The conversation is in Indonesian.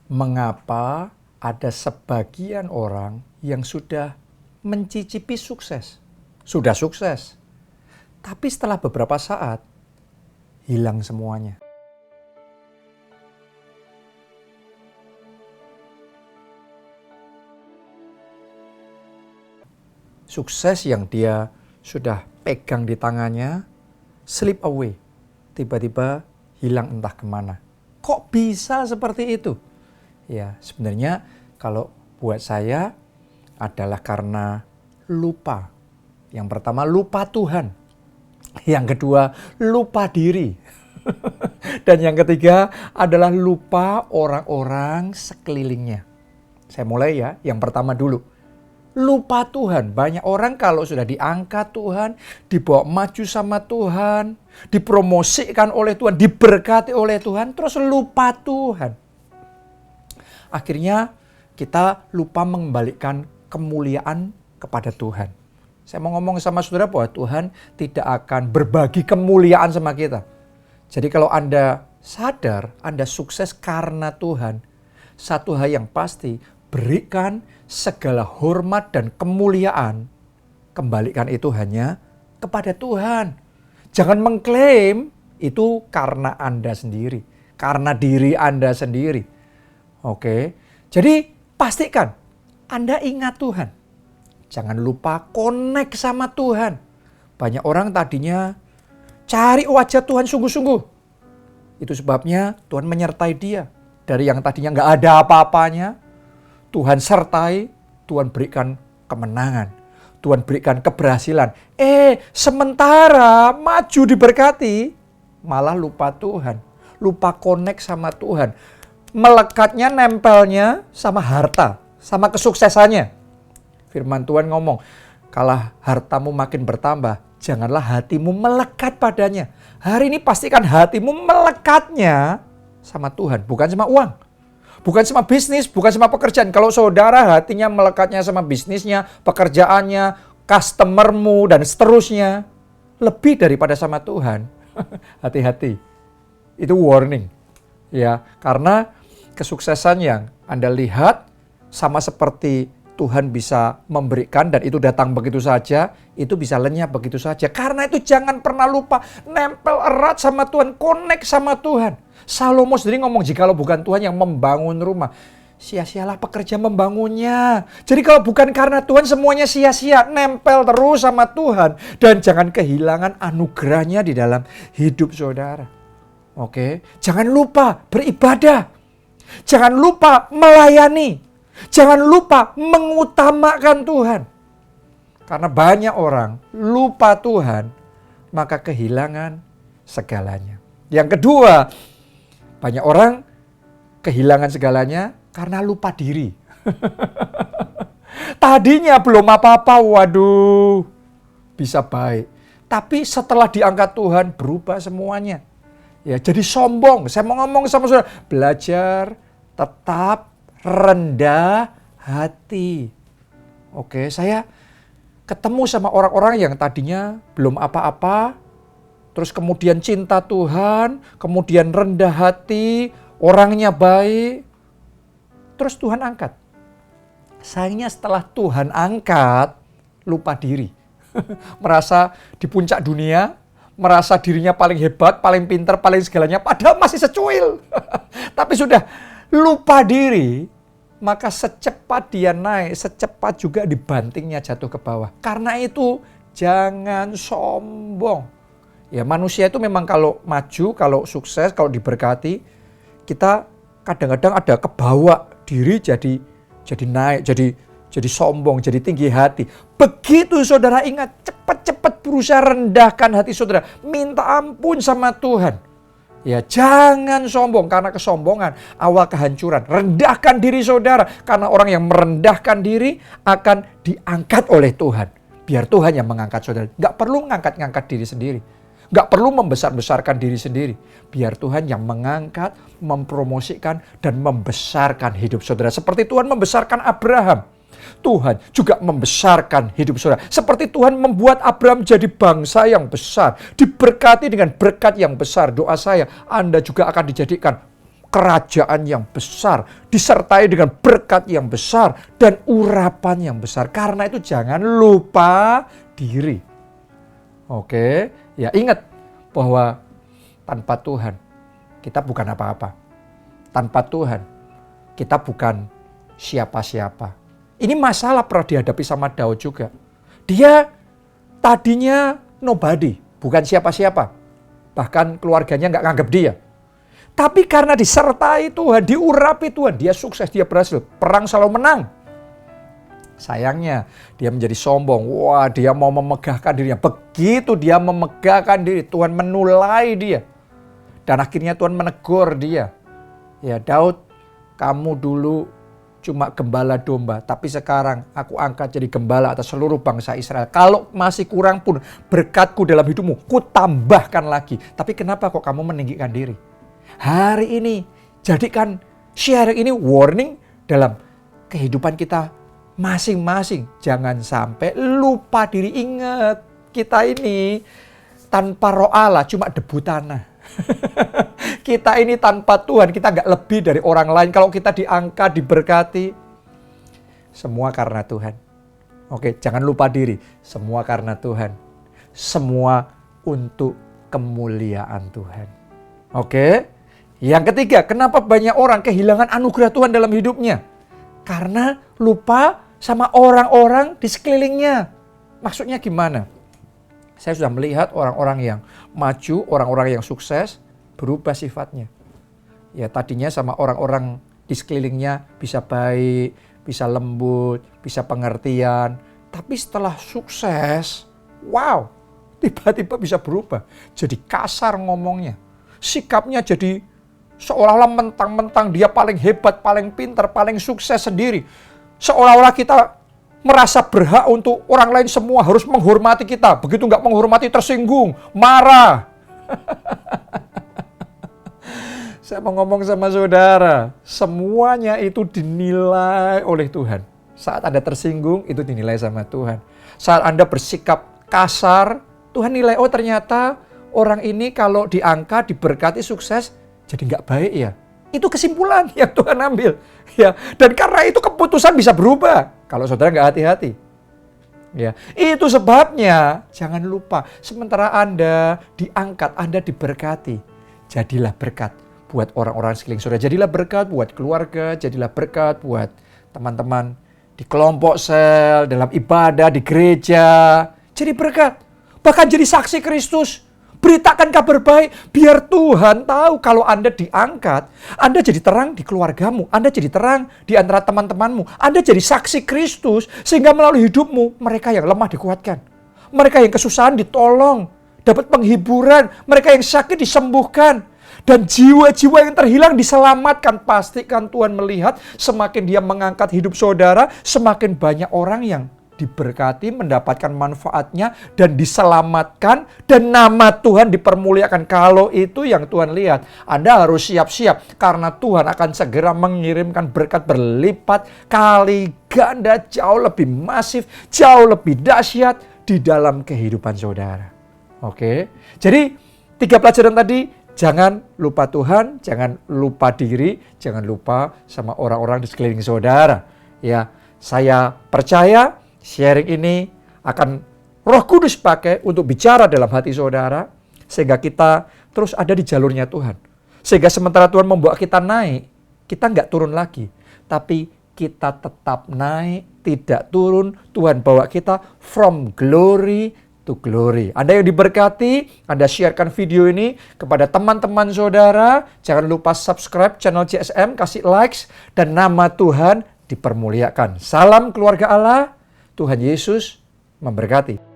Mengapa ada sebagian orang yang sudah mencicipi sukses, sudah sukses, tapi setelah beberapa saat hilang semuanya? Sukses yang dia sudah pegang di tangannya, slip away, tiba-tiba hilang entah kemana. Kok bisa seperti itu? Ya, sebenarnya kalau buat saya adalah karena lupa. Yang pertama, lupa Tuhan. Yang kedua, lupa diri. Dan yang ketiga adalah lupa orang-orang sekelilingnya. Saya mulai ya, yang pertama dulu. Lupa Tuhan. Banyak orang kalau sudah diangkat Tuhan, dibawa maju sama Tuhan, dipromosikan oleh Tuhan, diberkati oleh Tuhan, terus lupa Tuhan. Akhirnya kita lupa mengembalikan kemuliaan kepada Tuhan. Saya mau ngomong sama saudara bahwa Tuhan tidak akan berbagi kemuliaan sama kita. Jadi kalau Anda sadar Anda sukses karena Tuhan, satu hal yang pasti, berikan segala hormat dan kemuliaan, kembalikan itu hanya kepada Tuhan. Jangan mengklaim itu karena Anda sendiri, karena diri Anda sendiri. Oke, jadi pastikan Anda ingat Tuhan. Jangan lupa connect sama Tuhan. Banyak orang tadinya cari wajah Tuhan sungguh-sungguh. Itu sebabnya Tuhan menyertai dia. Dari yang tadinya nggak ada apa-apanya, Tuhan sertai, Tuhan berikan kemenangan. Tuhan berikan keberhasilan. Sementara maju diberkati, malah lupa Tuhan. Lupa connect sama Tuhan. Melekatnya, nempelnya sama harta, sama kesuksesannya. Firman Tuhan ngomong, kalau hartamu makin bertambah, janganlah hatimu melekat padanya. Hari ini pastikan hatimu melekatnya sama Tuhan, bukan sama uang. Bukan sama bisnis, bukan sama pekerjaan. Kalau saudara hatinya melekatnya sama bisnisnya, pekerjaannya, customermu, dan seterusnya, lebih daripada sama Tuhan, hati-hati. Itu warning. Ya, karena kesuksesan yang Anda lihat sama seperti Tuhan bisa memberikan dan itu datang begitu saja, itu bisa lenyap begitu saja. Karena itu jangan pernah lupa nempel erat sama Tuhan, connect sama Tuhan. Salomo sendiri ngomong, jikalau bukan Tuhan yang membangun rumah, sia-sialah pekerja membangunnya. Jadi kalau bukan karena Tuhan semuanya sia-sia, nempel terus sama Tuhan. Dan jangan kehilangan anugerahnya di dalam hidup saudara. Oke, jangan lupa beribadah. Jangan lupa melayani. Jangan lupa mengutamakan Tuhan. Karena banyak orang lupa Tuhan, maka kehilangan segalanya. Yang kedua, banyak orang kehilangan segalanya karena lupa diri. Tadinya belum apa-apa, waduh, bisa baik. Tapi setelah diangkat Tuhan, berubah semuanya. Ya, jadi sombong. Saya mau ngomong sama saudara, belajar tetap rendah hati. Oke, saya ketemu sama orang-orang yang tadinya belum apa-apa, terus kemudian cinta Tuhan, kemudian rendah hati, orangnya baik, terus Tuhan angkat. Sayangnya setelah Tuhan angkat, lupa diri. Merasa di puncak dunia, merasa dirinya paling hebat, paling pintar, paling segalanya, padahal masih secuil. Tapi sudah lupa diri, maka secepat dia naik, secepat juga dibantingnya jatuh ke bawah. Karena itu jangan sombong. Ya, manusia itu memang kalau maju, kalau sukses, kalau diberkati, kita kadang-kadang ada kebawa diri jadi naik, jadi sombong, jadi tinggi hati. Begitu saudara ingat, cepat-cepat berusaha rendahkan hati saudara. Minta ampun sama Tuhan. Ya, jangan sombong, karena kesombongan awal kehancuran. Rendahkan diri saudara, karena orang yang merendahkan diri akan diangkat oleh Tuhan. Biar Tuhan yang mengangkat saudara. Gak perlu ngangkat-ngangkat diri sendiri. Gak perlu membesar-besarkan diri sendiri. Biar Tuhan yang mengangkat, mempromosikan, dan membesarkan hidup saudara. Seperti Tuhan membesarkan Abraham. Tuhan juga membesarkan hidup saudara. Seperti Tuhan membuat Abraham jadi bangsa yang besar. Diberkati dengan berkat yang besar. Doa saya, Anda juga akan dijadikan kerajaan yang besar, disertai dengan berkat yang besar, dan urapan yang besar. Karena itu jangan lupa diri. Oke, ya ingat bahwa tanpa Tuhan kita bukan apa-apa. Tanpa Tuhan kita bukan siapa-siapa. Ini masalah pernah dihadapi sama Daud juga. Dia tadinya nobody, bukan siapa-siapa. Bahkan keluarganya nggak nganggap dia. Tapi karena disertai Tuhan, diurapi Tuhan, dia sukses, dia berhasil. Perang selalu menang. Sayangnya, dia menjadi sombong. Wah, dia mau memegahkan dirinya. Begitu dia memegahkan diri, Tuhan menulai dia. Dan akhirnya Tuhan menegur dia. Ya Daud, kamu dulu cuma gembala domba, tapi sekarang aku angkat jadi gembala atas seluruh bangsa Israel. Kalau masih kurang pun berkatku dalam hidupmu, ku tambahkan lagi. Tapi kenapa kok kamu meninggikan diri? Hari ini, jadikan sharing ini warning dalam kehidupan kita masing-masing. Jangan sampai lupa diri. Ingat, kita ini tanpa roh Allah cuma debu tanah. Kita ini tanpa Tuhan, kita nggak lebih dari orang lain. Kalau kita diangkat, diberkati, semua karena Tuhan. Oke, jangan lupa diri. Semua karena Tuhan. Semua untuk kemuliaan Tuhan. Oke. Yang ketiga, kenapa banyak orang kehilangan anugerah Tuhan dalam hidupnya? Karena lupa sama orang-orang di sekelilingnya. Maksudnya gimana? Saya sudah melihat orang-orang yang maju, orang-orang yang sukses, berubah sifatnya. Ya tadinya sama orang-orang di sekelilingnya bisa baik, bisa lembut, bisa pengertian. Tapi setelah sukses, wow, tiba-tiba bisa berubah. Jadi kasar ngomongnya. Sikapnya jadi seolah-olah mentang-mentang dia paling hebat, paling pintar, paling sukses sendiri. Seolah-olah kita merasa berhak untuk orang lain semua harus menghormati kita. Begitu nggak menghormati tersinggung, marah. Saya mau ngomong sama saudara, semuanya itu dinilai oleh Tuhan. Saat Anda tersinggung, itu dinilai sama Tuhan. Saat Anda bersikap kasar, Tuhan nilai, oh ternyata orang ini kalau diangkat, diberkati, sukses, jadi nggak baik ya. Itu kesimpulan yang Tuhan ambil. Ya, dan karena itu keputusan bisa berubah kalau saudara nggak hati-hati. Ya, itu sebabnya jangan lupa sementara Anda diangkat, Anda diberkati, jadilah berkat buat orang-orang sekeliling saudara, jadilah berkat buat keluarga, jadilah berkat buat teman-teman di kelompok sel, dalam ibadah, di gereja. Jadi berkat, bahkan jadi saksi Kristus. Beritakan kabar baik, biar Tuhan tahu kalau Anda diangkat, Anda jadi terang di keluargamu, Anda jadi terang di antara teman-temanmu, Anda jadi saksi Kristus, sehingga melalui hidupmu, mereka yang lemah dikuatkan, mereka yang kesusahan ditolong, dapat penghiburan, mereka yang sakit disembuhkan, dan jiwa-jiwa yang terhilang diselamatkan. Pastikan Tuhan melihat semakin dia mengangkat hidup saudara, semakin banyak orang yang diberkati, mendapatkan manfaatnya, dan diselamatkan, dan nama Tuhan dipermuliakan. Kalau itu yang Tuhan lihat, Anda harus siap-siap, karena Tuhan akan segera mengirimkan berkat berlipat, kali ganda, jauh lebih masif, jauh lebih dahsyat di dalam kehidupan saudara. Oke, jadi 3 pelajaran tadi, jangan lupa Tuhan, jangan lupa diri, jangan lupa sama orang-orang di sekeliling saudara. Ya, saya percaya sharing ini akan Roh Kudus pakai untuk bicara dalam hati saudara, sehingga kita terus ada di jalurnya Tuhan. Sehingga sementara Tuhan membawa kita naik, kita nggak turun lagi, tapi kita tetap naik, tidak turun. Tuhan bawa kita from glory to glory. Anda yang diberkati, Anda sharekan video ini kepada teman-teman saudara. Jangan lupa subscribe channel JSM, kasih likes, dan nama Tuhan dipermuliakan. Salam keluarga Allah. Tuhan Yesus memberkati.